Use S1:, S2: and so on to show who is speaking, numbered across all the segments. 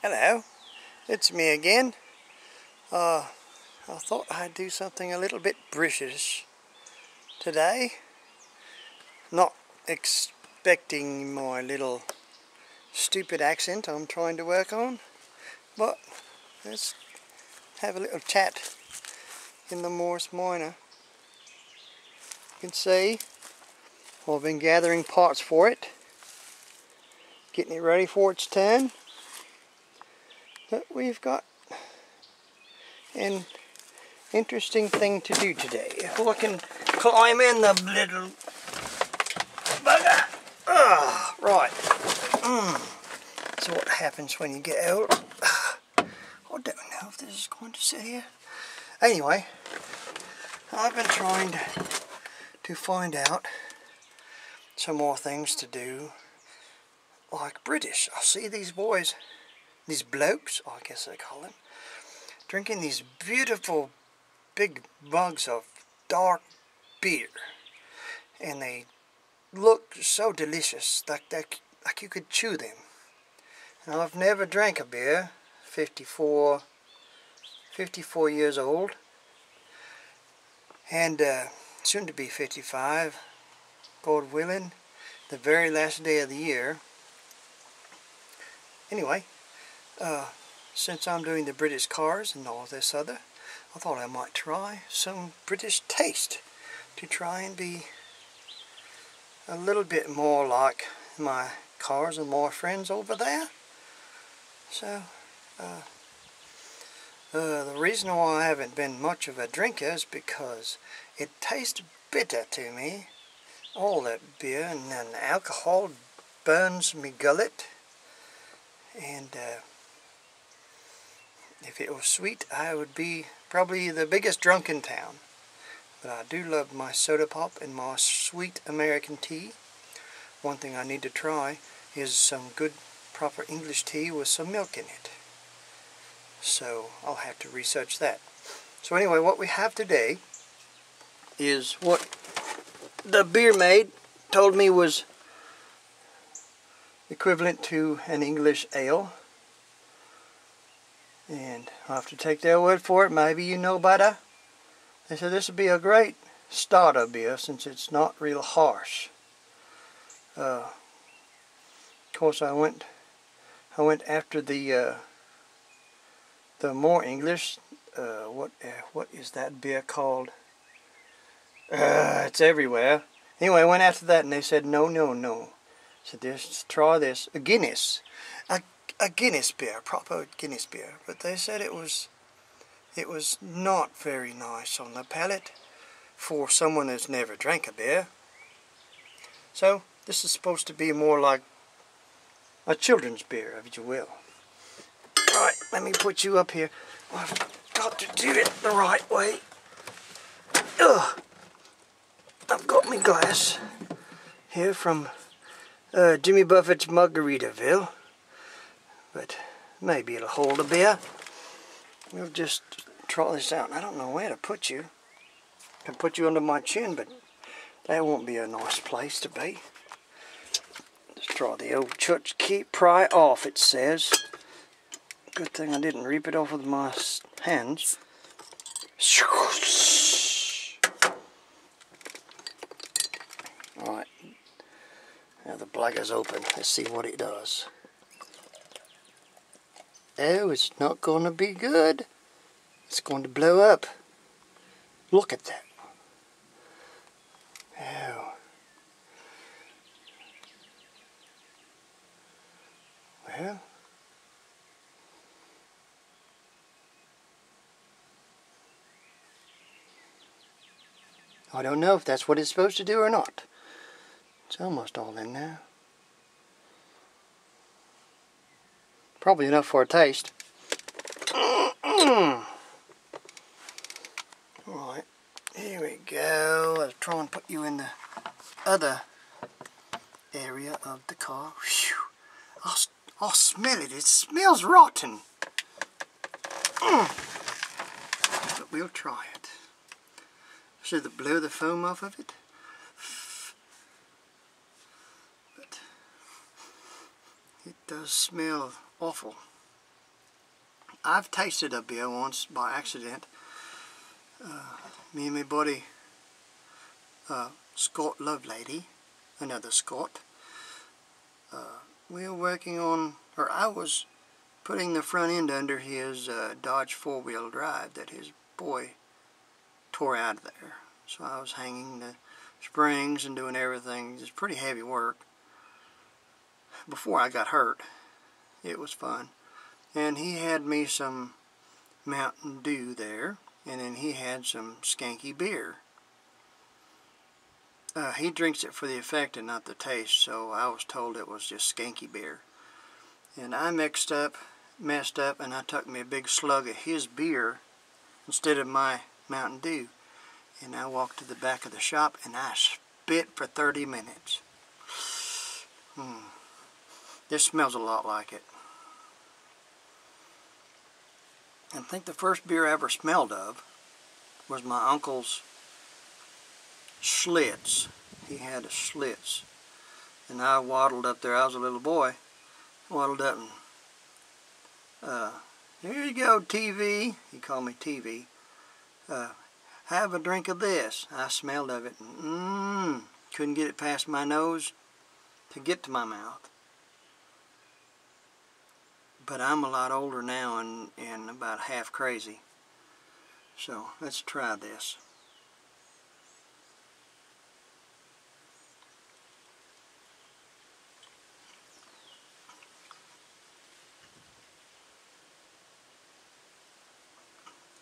S1: Hello, it's me again. I thought I'd do something a little bit British today. Not expecting my little stupid accent I'm trying to work on, but let's have a little chat in the Morse Minor. You can see I've been gathering parts for it, getting it ready for its turn. But we've got an interesting thing to do today. If I can climb in the little bugger. Right. So what happens when you get old? I don't know if this is going to sit here. Anyway, I've been trying to find out some more things to do like British. I see these boys, these blokes, I guess they call them, drinking these beautiful big mugs of dark beer, and they look so delicious like you could chew them. Now, I've never drank a beer, 54 years old, and soon to be 55, God willing, the very last day of the year. Anyway, since I'm doing the British cars and all this other, I thought I might try some British taste to try and be a little bit more like my cars and my friends over there. So, the reason why I haven't been much of a drinker is because it tastes bitter to me. All that beer and then alcohol burns me gullet. And if it was sweet, I would be probably the biggest drunk in town. But I do love my soda pop and my sweet American tea. One thing I need to try is some good proper English tea with some milk in it. So I'll have to research that. So anyway, what we have today is what the beer maid told me was equivalent to an English ale. And I'll have to take their word for it. Maybe you know better. They said this would be a great starter beer since it's not real harsh. Of course, I went after the more English. What is that beer called? It's everywhere. Anyway, I went after that, and they said no. So just try this, a Guinness, a Guinness beer, proper Guinness beer. But they said it was not very nice on the palate for someone that's never drank a beer. So this is supposed to be more like a children's beer, if you will. Right, let me put you up here. I've got to do it the right way. I've got my glass here from Jimmy Buffett's Margaritaville, but maybe it'll hold a beer. We'll just try this out. I don't know where to put you. I can put you under my chin, but that won't be a nice place to be. Let's try the old church key. Pry off, it says. Good thing I didn't rip it off with my hands. Alright. Now the blagger's open. Let's see what it does. Oh, it's not going to be good. It's going to blow up. Look at that. Oh. Well. I don't know if that's what it's supposed to do or not. It's almost all in there. Probably enough for a taste. Alright, here we go. Let's try and put you in the other area of the car. Whew. I'll smell it. It smells rotten. But we'll try it. Should I blow the foam off of it? But it does smell awful. I've tasted a beer once by accident. Me and my buddy, Scott Lovelady, another Scott, we were working on, or I was putting the front end under his Dodge 4-wheel drive that his boy tore out of there. So I was hanging the springs and doing everything. It was pretty heavy work. Before I got hurt, it was fun. And he had me some Mountain Dew there, and then he had some skanky beer. He drinks it for the effect and not the taste, so I was told it was just skanky beer. And I messed up, and I took me a big slug of his beer instead of my Mountain Dew. And I walked to the back of the shop and I spit for 30 minutes. This smells a lot like it. I think the first beer I ever smelled of was my uncle's Schlitz. He had a Schlitz. And I waddled up there. I was a little boy. Waddled up and, here you go, TV. He called me TV. Have a drink of this. I smelled of it. Couldn't get it past my nose to get to my mouth. But I'm a lot older now and about half crazy. So let's try this.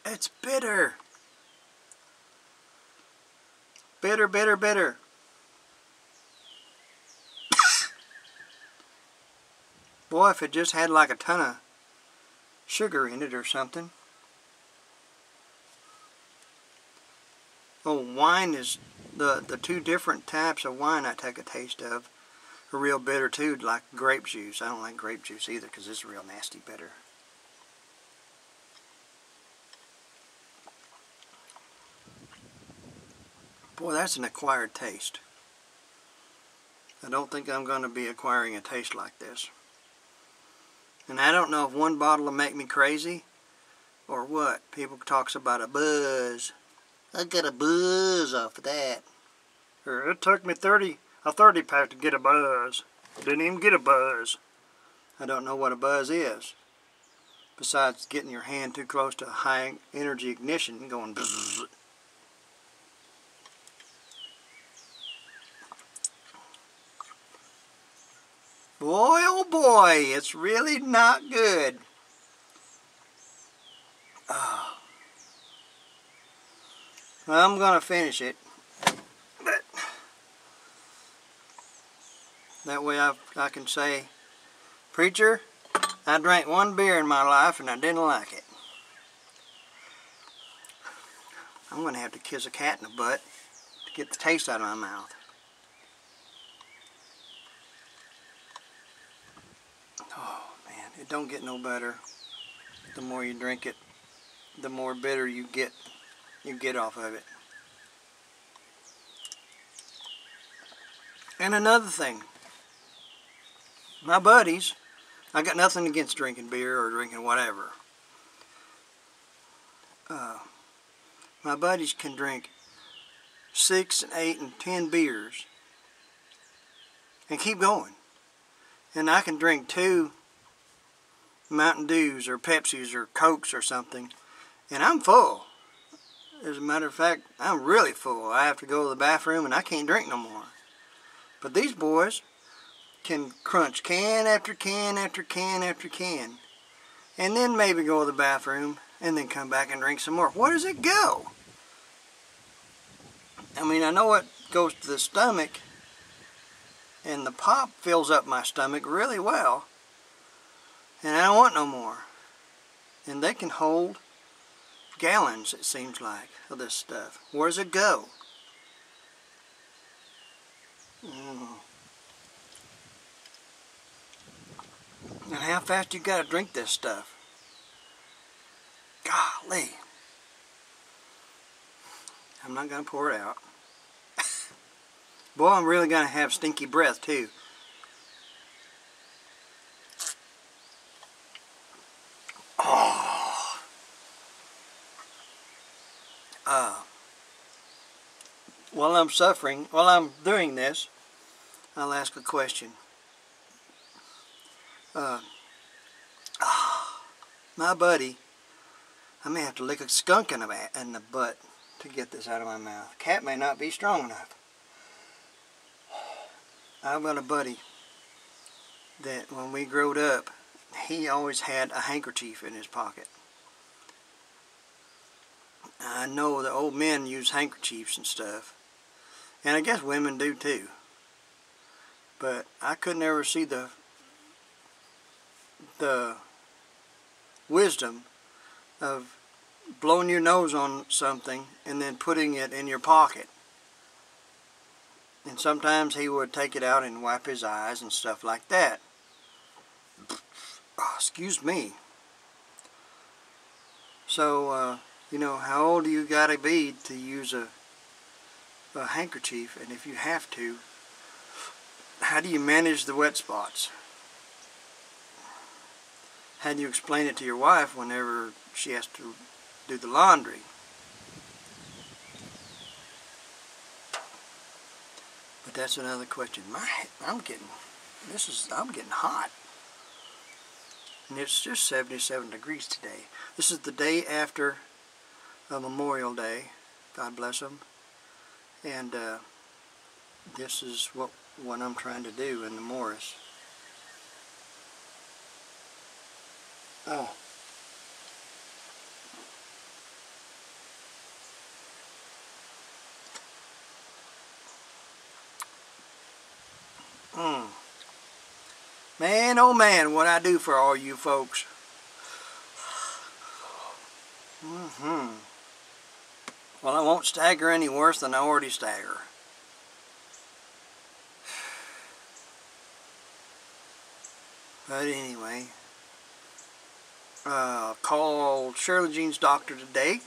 S1: It's bitter. Bitter, bitter, bitter. Boy, if it just had like a ton of sugar in it or something. Oh, wine is, the two different types of wine I take a taste of are real bitter too, like grape juice. I don't like grape juice either because it's real nasty bitter. Boy, that's an acquired taste. I don't think I'm going to be acquiring a taste like this. And I don't know if one bottle will make me crazy or what. People talks about a buzz. I got a buzz off of that. It took me a 30 pack to get a buzz. Didn't even get a buzz. I don't know what a buzz is. Besides getting your hand too close to a high energy ignition and going buzz. Boy, oh boy, it's really not good. Oh. I'm going to finish it. But that way I can say, Preacher, I drank one beer in my life and I didn't like it. I'm going to have to kiss a cat in the butt to get the taste out of my mouth. Oh man, it don't get no better. The more you drink it, the more bitter you get off of it. And another thing, my buddies, I got nothing against drinking beer or drinking whatever. My buddies can drink 6 and 8 and 10 beers and keep going. And I can drink 2 Mountain Dews or Pepsis or Cokes or something, and I'm full. As a matter of fact, I'm really full. I have to go to the bathroom and I can't drink no more. But these boys can crunch can after can after can after can, and then maybe go to the bathroom and then come back and drink some more. Where does it go? I mean, I know it goes to the stomach, and the pop fills up my stomach really well, and I don't want no more. And they can hold gallons, it seems like, of this stuff. Where does it go? And how fast you gotta drink this stuff? Golly. I'm not gonna pour it out. Boy, I'm really gonna have stinky breath too. Oh. while I'm suffering, while I'm doing this, I'll ask a question. My buddy, I may have to lick a skunk in the butt to get this out of my mouth. Cat may not be strong enough. I've got a buddy that when we growed up, he always had a handkerchief in his pocket. I know the old men use handkerchiefs and stuff, and I guess women do too. But I could never see the wisdom of blowing your nose on something and then putting it in your pocket. And sometimes he would take it out and wipe his eyes and stuff like that. Oh, excuse me. So, you know, how old do you gotta be to use a handkerchief? And if you have to, how do you manage the wet spots? How do you explain it to your wife whenever she has to do the laundry? But that's another question. I'm getting hot. And it's just 77 degrees today. This is the day after Memorial Day. God bless them. And this is what I'm trying to do in the Morris. Oh. Man, oh man, what I do for all you folks. Well, I won't stagger any worse than I already stagger. But anyway, called Shirley Jean's doctor today,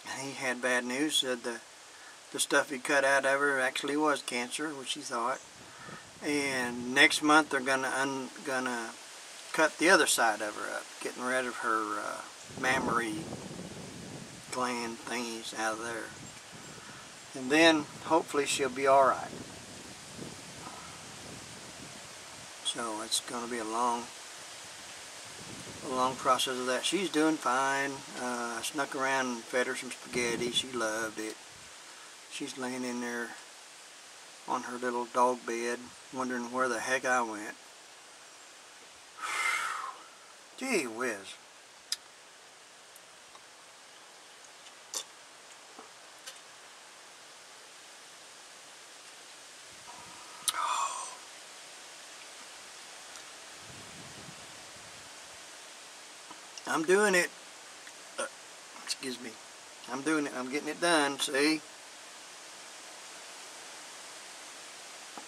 S1: and he had bad news. Said the stuff he cut out of her actually was cancer, which he thought. And next month they're gonna cut the other side of her up, getting rid of her mammary gland thingies out of there. And then hopefully she'll be all right. So it's gonna be a long process of that. She's doing fine. I snuck around and fed her some spaghetti. She loved it. She's laying in there on her little dog bed, wondering where the heck I went. Gee whiz. I'm doing it. Excuse me. I'm doing it. I'm getting it done, see?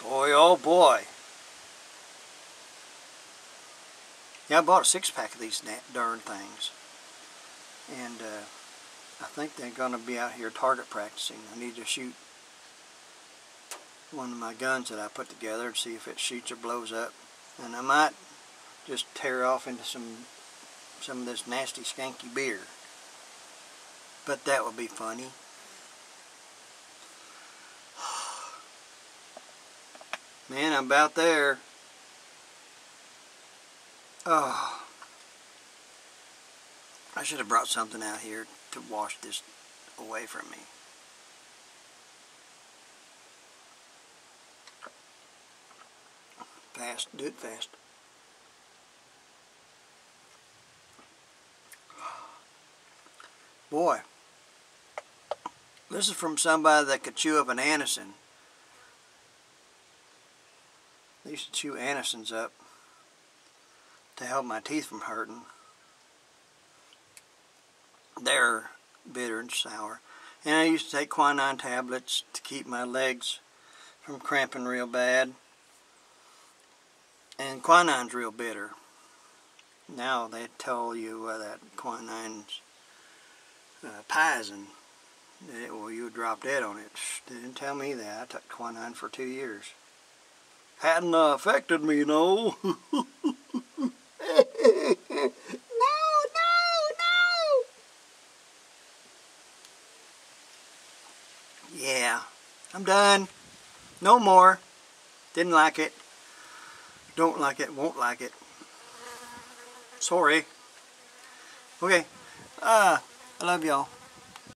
S1: Boy, oh boy. Yeah, I bought a 6-pack of these darn things. And I think they're going to be out here target practicing. I need to shoot one of my guns that I put together and see if it shoots or blows up. And I might just tear off into some of this nasty skanky beer. But that would be funny. Man, I'm about there. Oh. I should have brought something out here to wash this away from me. Fast, do it fast. Boy, this is from somebody that could chew up an Anison. I used to chew Anisons up to help my teeth from hurting. They're bitter and sour. And I used to take quinine tablets to keep my legs from cramping real bad. And quinine's real bitter. Now they tell you that quinine's poison. Well, you would drop dead on it. They didn't tell me that. I took quinine for 2 years. Hadn't affected me, no. No. Yeah. I'm done. No more. Didn't like it. Don't like it. Won't like it. Sorry. Okay. I love y'all.